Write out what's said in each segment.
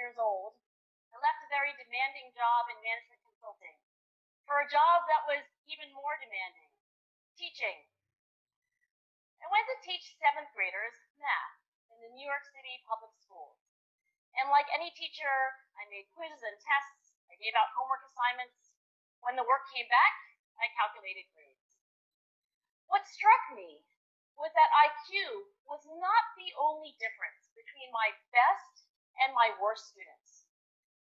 years old, I left a very demanding job in management consulting for a job that was even more demanding, teaching. I went to teach 7th graders math in the New York City public schools. And like any teacher, I made quizzes and tests, I gave out homework assignments. When the work came back, I calculated grades. What struck me was that IQ was not the only difference between my best and my worst students.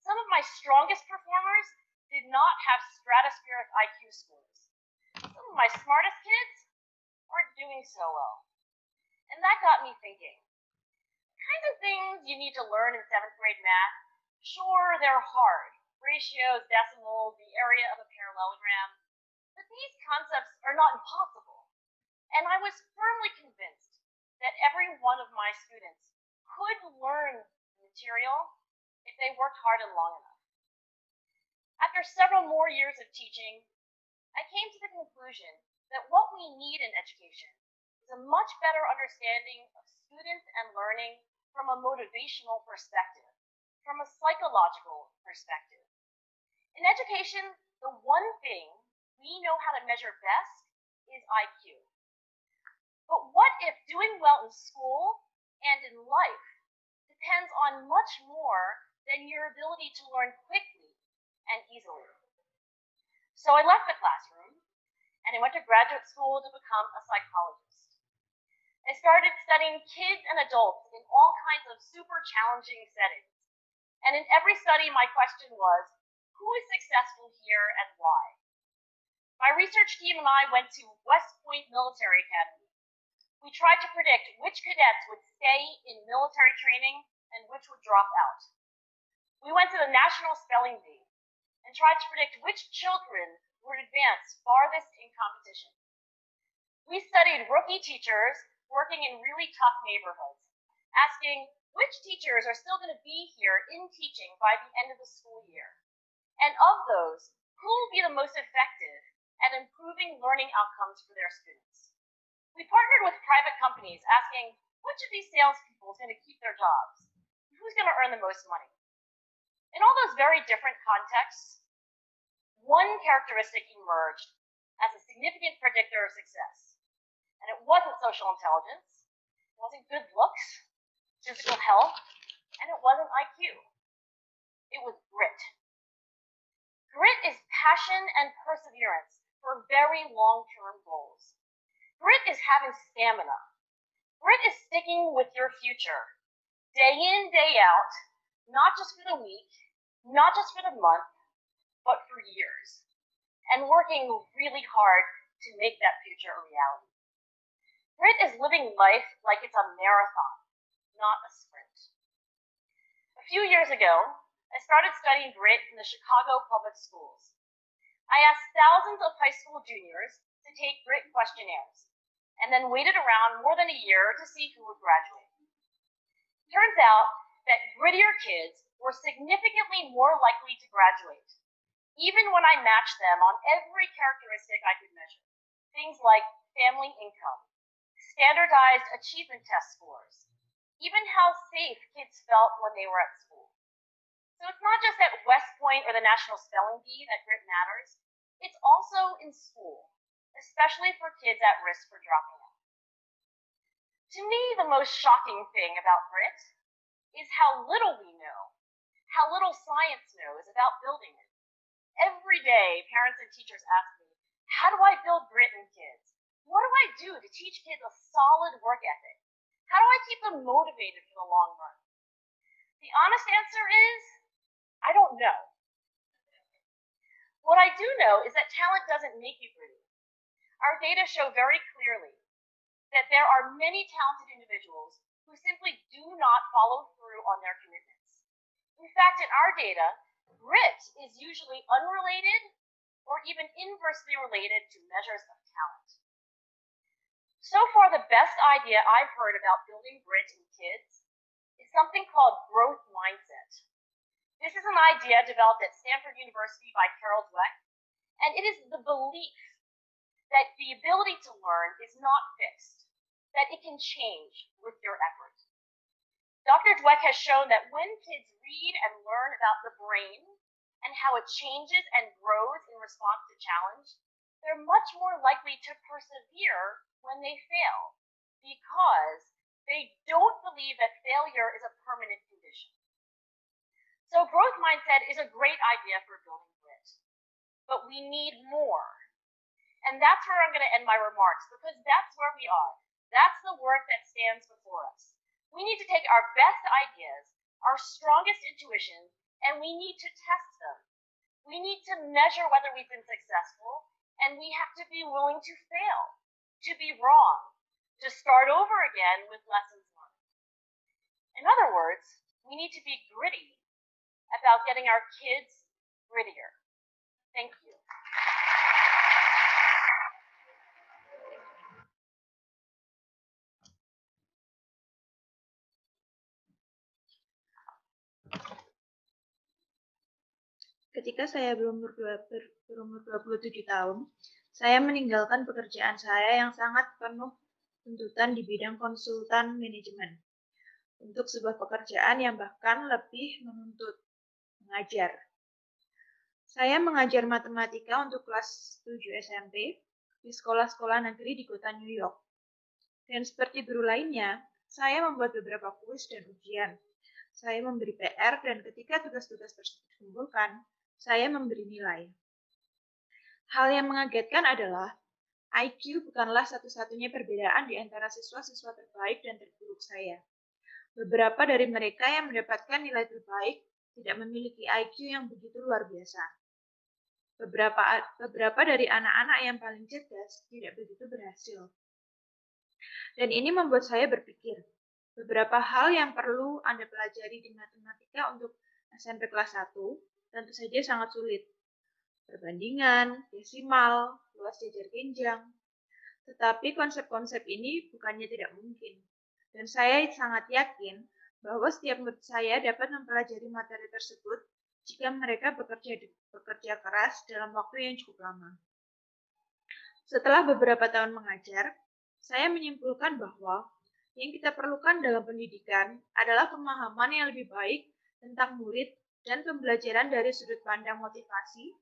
Some of my strongest performers did not have stratospheric IQ scores. Some of my smartest kids weren't doing so well. And that got me thinking. The kinds of things you need to learn in 7th grade math, sure, they're hard. Ratios, decimals, the area of a parallelogram. But these concepts are not impossible. And I was firmly convinced that every one of my students could learn material if they worked hard and long enough. After several more years of teaching, I came to the conclusion that what we need in education is a much better understanding of students and learning from a motivational perspective, from a psychological perspective. In education, the one thing we know how to measure best is IQ. But what if doing well in school and in life depends on much more than your ability to learn quickly and easily? So I left the classroom and I went to graduate school to become a psychologist. I started studying kids and adults in all kinds of super challenging settings. And in every study, my question was, who is successful here and why? My research team and I went to West Point Military Academy. We tried to predict which cadets would stay in military training and which would drop out. We went to the National Spelling Bee and tried to predict which children would advance farthest in competition. We studied rookie teachers working in really tough neighborhoods, asking which teachers are still going to be here in teaching by the end of the school year. And of those, who will be the most effective at improving learning outcomes for their students? We partnered with private companies asking which of these salespeople is going to keep their jobs? Who's going to earn the most money? In all those very different contexts, one characteristic emerged as a significant predictor of success. And it wasn't social intelligence, it wasn't good looks, physical health, and it wasn't IQ. It was grit. Grit is passion and perseverance for very long-term goals. Grit is having stamina. Grit is sticking with your future, day in, day out, not just for the week, not just for the month, but for years, and working really hard to make that future a reality. Grit is living life like it's a marathon, not a sprint. A few years ago, I started studying grit in the Chicago public schools. I asked thousands of high school juniors to take grit questionnaires, and then waited around more than a year to see who would graduate. Turns out that grittier kids were significantly more likely to graduate, even when I matched them on every characteristic I could measure. Things like family income, standardized achievement test scores, even how safe kids felt when they were at school. So it's not just at West Point or the National Spelling Bee that grit matters, it's also in school, especially for kids at risk for dropping out. To me, the most shocking thing about grit is how little we know, how little science knows about building it. Every day, parents and teachers ask me, how do I build grit in kids? What do I do to teach kids a solid work ethic? How do I keep them motivated for the long run? The honest answer is, I don't know. What I do know is that talent doesn't make you gritty. Our data show very clearly that there are many talented individuals who simply do not follow through on their commitments. In fact, in our data, grit is usually unrelated or even inversely related to measures of talent. So far, the best idea I've heard about building grit in kids is something called growth mindset. This is an idea developed at Stanford University by Carol Dweck, and it is the belief that the ability to learn is not fixed, that it can change with your effort. Dr. Dweck has shown that when kids read and learn about the brain and how it changes and grows in response to challenge, they're much more likely to persevere when they fail because they don't believe that failure is a permanent condition. So growth mindset is a great idea for building grit, but we need more. And that's where I'm going to end my remarks because that's where we are. That's the work that stands before us. We need to take our best ideas, our strongest intuitions, and we need to test them. We need to measure whether we've been successful, and we have to be willing to fail, to be wrong, to start over again with lessons learned. In other words, we need to be gritty about getting our kids grittier. Thank you. Ketika saya berumur 27 tahun, saya meninggalkan pekerjaan saya yang sangat penuh tuntutan di bidang konsultan manajemen untuk sebuah pekerjaan yang bahkan lebih menuntut mengajar. Saya mengajar matematika untuk kelas 7 SMP di sekolah-sekolah negeri di kota New York. Dan seperti guru lainnya, saya membuat beberapa kuis dan ujian. Saya memberi PR dan ketika tugas-tugas tersebut dikumpulkan, saya memberi nilai. Hal yang mengagetkan adalah IQ bukanlah satu-satunya perbedaan di antara siswa-siswa terbaik dan terburuk saya. Beberapa dari mereka yang mendapatkan nilai terbaik tidak memiliki IQ yang begitu luar biasa. Beberapa dari anak-anak yang paling cerdas tidak begitu berhasil. Dan ini membuat saya berpikir, beberapa hal yang perlu Anda pelajari di matematika untuk SMP kelas 1 tentu saja sangat sulit. Perbandingan, desimal, luas jajar genjang. Tetapi konsep-konsep ini bukannya tidak mungkin. Dan saya sangat yakin bahwa setiap murid saya dapat mempelajari materi tersebut jika mereka bekerja keras dalam waktu yang cukup lama. Setelah beberapa tahun mengajar, saya menyimpulkan bahwa yang kita perlukan dalam pendidikan adalah pemahaman yang lebih baik tentang murid dan pembelajaran dari sudut pandang motivasi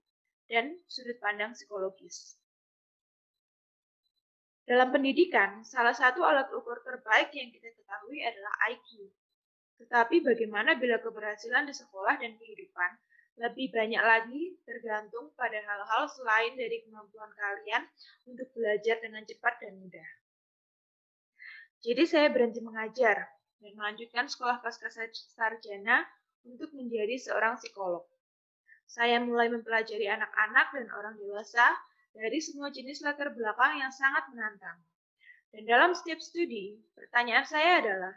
dan sudut pandang psikologis. Dalam pendidikan, salah satu alat ukur terbaik yang kita ketahui adalah IQ. Tetapi bagaimana bila keberhasilan di sekolah dan kehidupan lebih banyak lagi tergantung pada hal-hal selain dari kemampuan kalian untuk belajar dengan cepat dan mudah. Jadi saya berhenti mengajar dan melanjutkan sekolah pascasarjana untuk menjadi seorang psikolog. Saya mulai mempelajari anak-anak dan orang dewasa dari semua jenis latar belakang yang sangat menantang. Dan dalam setiap studi, pertanyaan saya adalah,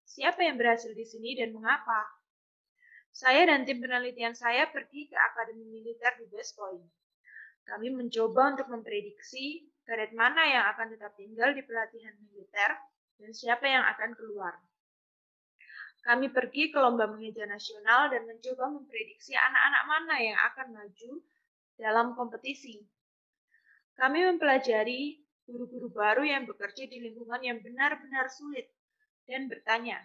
siapa yang berhasil di sini dan mengapa? Saya dan tim penelitian saya pergi ke Akademi Militer di West Point. Kami mencoba untuk memprediksi kadet mana yang akan tetap tinggal di pelatihan militer dan siapa yang akan keluar. Kami pergi ke lomba mengeja nasional dan mencoba memprediksi anak-anak mana yang akan maju dalam kompetisi. Kami mempelajari guru-guru baru yang bekerja di lingkungan yang benar-benar sulit dan bertanya,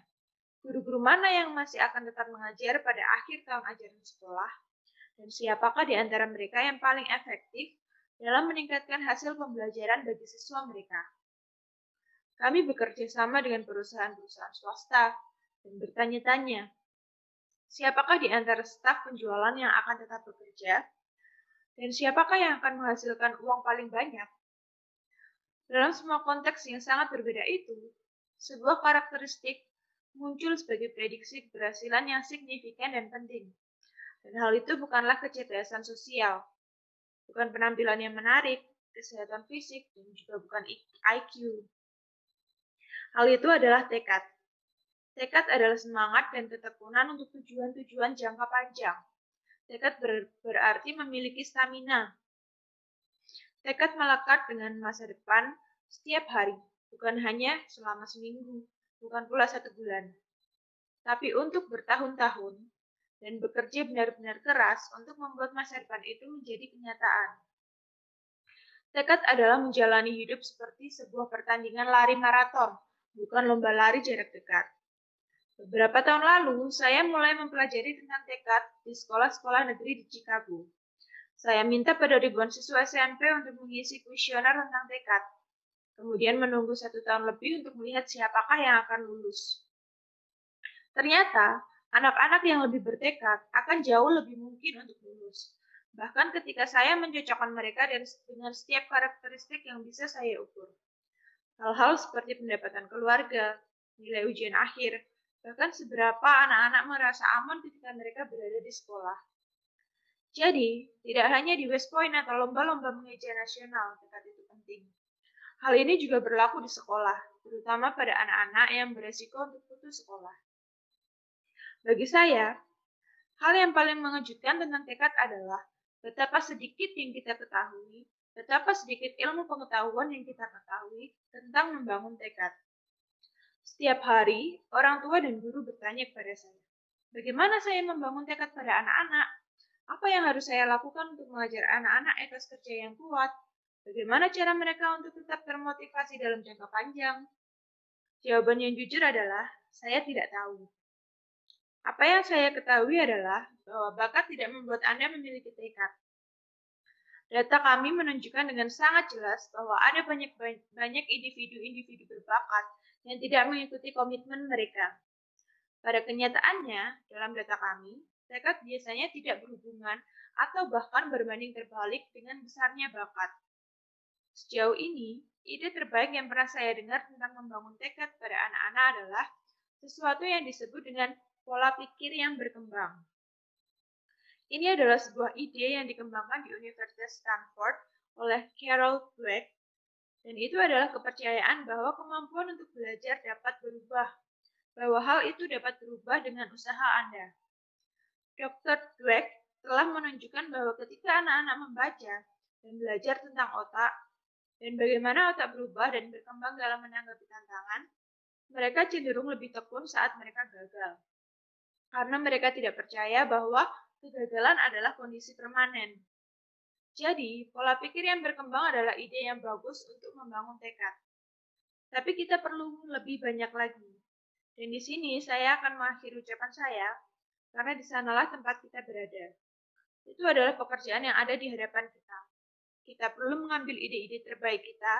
guru-guru mana yang masih akan tetap mengajar pada akhir tahun ajaran sekolah dan siapakah di antara mereka yang paling efektif dalam meningkatkan hasil pembelajaran bagi siswa mereka. Kami bekerja sama dengan perusahaan-perusahaan swasta dan bertanya-tanya, siapakah di antara staf penjualan yang akan tetap bekerja, dan siapakah yang akan menghasilkan uang paling banyak? Dalam semua konteks yang sangat berbeda itu, sebuah karakteristik muncul sebagai prediksi keberhasilan yang signifikan dan penting. Dan hal itu bukanlah kecerdasan sosial, bukan penampilan yang menarik, kesehatan fisik, dan juga bukan IQ. Hal itu adalah tekad. Tekad adalah semangat dan ketekunan untuk tujuan-tujuan jangka panjang. Tekad berarti memiliki stamina. Tekad melekat dengan masa depan setiap hari, bukan hanya selama seminggu, bukan pula 1 bulan. Tapi untuk bertahun-tahun dan bekerja benar-benar keras untuk membuat masa depan itu menjadi kenyataan. Tekad adalah menjalani hidup seperti sebuah pertandingan lari maraton, bukan lomba lari jarak dekat. Beberapa tahun lalu, saya mulai mempelajari tentang tekad di sekolah-sekolah negeri di Chicago. Saya minta pada ribuan siswa SMP untuk mengisi kuesioner tentang tekad, kemudian menunggu 1 tahun lebih untuk melihat siapakah yang akan lulus. Ternyata, anak-anak yang lebih bertekad akan jauh lebih mungkin untuk lulus. Bahkan ketika saya mencocokkan mereka dengan setiap karakteristik yang bisa saya ukur. Hal-hal seperti pendapatan keluarga, nilai ujian akhir, bahkan seberapa anak-anak merasa aman ketika mereka berada di sekolah. Jadi, tidak hanya di West Point atau lomba-lomba mengeja nasional, tekad itu penting. Hal ini juga berlaku di sekolah, terutama pada anak-anak yang beresiko untuk putus sekolah. Bagi saya, hal yang paling mengejutkan tentang tekad adalah betapa sedikit yang kita ketahui, betapa sedikit ilmu pengetahuan yang kita ketahui tentang membangun tekad. Setiap hari, orang tua dan guru bertanya kepada saya, bagaimana saya membangun tekad pada anak-anak? Apa yang harus saya lakukan untuk mengajar anak-anak etos kerja yang kuat? Bagaimana cara mereka untuk tetap termotivasi dalam jangka panjang? Jawaban yang jujur adalah, saya tidak tahu. Apa yang saya ketahui adalah bahwa bakat tidak membuat Anda memiliki tekad. Data kami menunjukkan dengan sangat jelas bahwa ada banyak individu-individu berbakat yang tidak mengikuti komitmen mereka. Pada kenyataannya, dalam data kami, tekad biasanya tidak berhubungan atau bahkan berbanding terbalik dengan besarnya bakat. Sejauh ini, ide terbaik yang pernah saya dengar tentang membangun tekad pada anak-anak adalah sesuatu yang disebut dengan pola pikir yang berkembang. Ini adalah sebuah ide yang dikembangkan di Universitas Stanford oleh Carol Dweck, dan itu adalah kepercayaan bahwa kemampuan untuk belajar dapat berubah, bahwa hal itu dapat berubah dengan usaha Anda. Dr. Dweck telah menunjukkan bahwa ketika anak-anak membaca dan belajar tentang otak, dan bagaimana otak berubah dan berkembang dalam menanggapi tantangan, mereka cenderung lebih tekun saat mereka gagal. Karena mereka tidak percaya bahwa kegagalan adalah kondisi permanen. Jadi, pola pikir yang berkembang adalah ide yang bagus untuk membangun tekad. Tapi kita perlu lebih banyak lagi. Dan di sini saya akan mengakhiri ucapan saya, karena di sanalah tempat kita berada. Itu adalah pekerjaan yang ada di hadapan kita. Kita perlu mengambil ide-ide terbaik kita,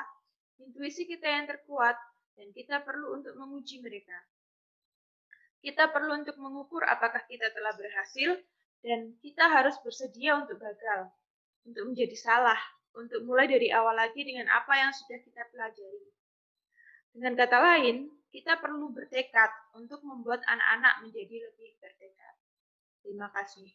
intuisi kita yang terkuat, dan kita perlu untuk menguji mereka. Kita perlu untuk mengukur apakah kita telah berhasil, dan kita harus bersedia untuk gagal, untuk menjadi salah, untuk mulai dari awal lagi dengan apa yang sudah kita pelajari. Dengan kata lain, kita perlu bertekad untuk membuat anak-anak menjadi lebih bertekad. Terima kasih.